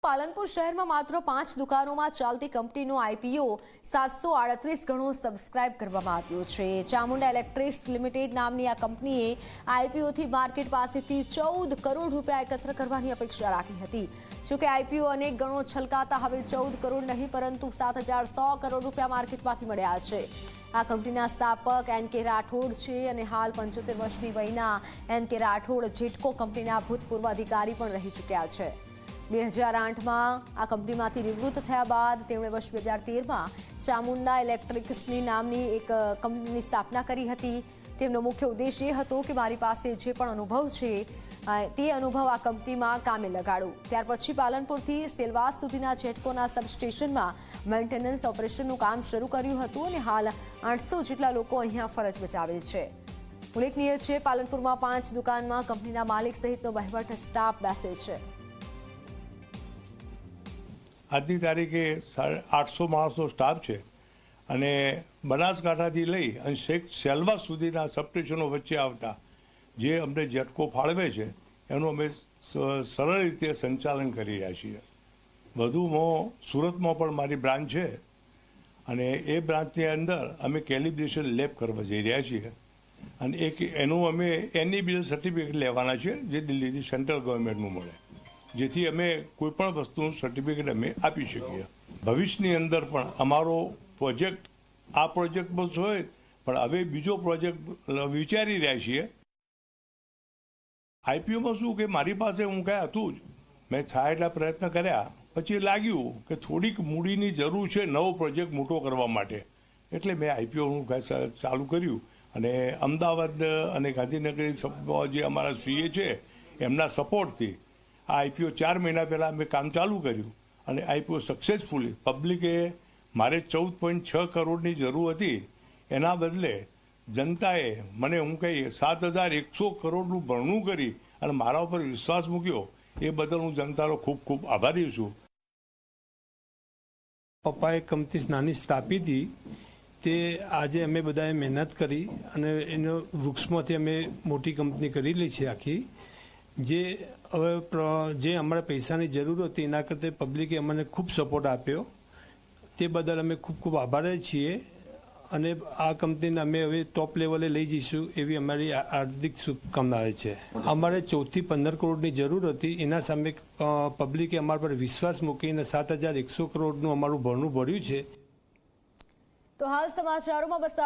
પાલનપુર શહેરમાં માત્ર 5 દુકાનોમાં ચાલતી કંપનીનો આઈપીઓ 738 ગણો સબસ્ક્રાઇબ કરવામાં આવ્યો છે। ચામુંડા ઇલેક્ટ્રિક્સ લિમિટેડ નામની આ કંપનીએ આઈપીઓથી માર્કેટ પાસેથી 14 કરોડ રૂપિયા એકત્ર કરવાની અપેક્ષા રાખી હતી। જોકે આઈપીઓ અનેક ગણો છલકાતા હવે 14 કરોડ નહીં પરંતુ 7100 કરોડ રૂપિયા માર્કેટમાંથી મળ્યા છે। આ કંપનીના સ્થાપક એન.કે. રાઠોડ છે અને હાલ 75 વર્ષની વયના એન.કે. રાઠોડ જેટકો કંપનીના ભૂતપૂર્વ અધિકારી પણ રહી ચૂક્યા છે। 2008માં આ કંપનીમાંથી નિવૃત્ત થયા બાદ તેમણે વર્ષ 2013માં ચામુંડા ઇલેક્ટ્રિક્સની નામની એક કંપનીની સ્થાપના કરી હતી। તેમનો મુખ્ય ઉદ્દેશ એ હતો કે મારી પાસે જે પણ અનુભવ છે તે અનુભવ આ કંપનીમાં કામે લગાડું। ત્યાર પછી પાલનપુરથી સેલવાસ સુધીના જેટકોના સબસ્ટેશનમાં મેન્ટેનન્સ ઓપરેશનનું કામ શરૂ કર્યું હતું અને હાલ 800 જેટલા લોકો અહીંયા ફરજ બજાવે છે। ઉલ્લેખનીય છે, પાલનપુરમાં 5 દુકાનમાં કંપનીના માલિક સહિતનો વહીવટ સ્ટાફ બેસે છે। આજની તારીખે 850 માણસનો સ્ટાફ છે અને બનાસકાંઠાથી લઈ અને સેલવાસ સુધીના સબસ્ટેશનો વચ્ચે આવતા જે અમને જેટકો ફાળવે છે એનું અમે સરળ રીતે સંચાલન કરી રહ્યા છીએ। વધુમાં સુરતમાં પણ મારી બ્રાન્ચ છે અને એ બ્રાન્ચની અંદર અમે કેલિબ્રેશન લેબ કરવા જઈ રહ્યા છીએ અને એનું અમે NABL સર્ટિફિકેટ લેવાના છે જે દિલ્હીથી સેન્ટ્રલ ગવર્મેન્ટનું મળે, જેથી અમે કોઈ પણ વસ્તુનું સર્ટિફિકેટ અમે આપી શકીએ। ભવિષ્યની અંદર પણ અમારો પ્રોજેક્ટ આ પ્રોજેક્ટ બસ હોય પણ હવે બીજો પ્રોજેક્ટ વિચારી રહ્યા છીએ। આઈપીઓમાં શું કે મારી પાસે હું કાંઈ હતું જ, મેં થાય એટલા પ્રયત્ન કર્યા પછી લાગ્યું કે થોડીક મૂડીની જરૂર છે નવો પ્રોજેક્ટ મોટો કરવા માટે, એટલે મેં આઈપીઓનું કાંઈ ચાલુ કર્યું અને અમદાવાદ અને ગાંધીનગર જે અમારા CA છે એમના સપોર્ટથી આ આઈપીઓ 4 મહિના પહેલાં અમે કામ ચાલુ કર્યું અને આઈપીઓ સક્સેસફુલી પબ્લિકે મારે 14.6 કરોડની જરૂર હતી એના બદલે જનતાએ મને હું કહીએ 7100 કરોડનું ભરણું કરી અને મારા ઉપર વિશ્વાસ મૂક્યો, એ બદલ હું જનતાનો ખૂબ ખૂબ આભારી છું। પપ્પાએ કંપની નાની સ્થાપી હતી તે આજે અમે બધાએ મહેનત કરી અને એનો વૃક્ષમાંથી અમે મોટી કંપની કરેલી છે આખી। જે હવે જે અમારા પૈસાની જરૂર હતી એના કરતાં પબ્લિકે અમને ખૂબ સપોર્ટ આપ્યો, તે બદલ અમે ખૂબ ખૂબ આભારી છીએ અને આ કંપનીને અમે હવે ટોપ લેવલે લઈ જઈશું એવી અમારી હાર્દિક શુભકામનાઓ છે। અમારે 14 થી 15 કરોડની જરૂર હતી, એના સામે પબ્લિકે અમારા પર વિશ્વાસ મૂકીને 7100 કરોડનું અમારું ભરણું ભર્યું છે। તો હાલ સમાચારોમાં બસ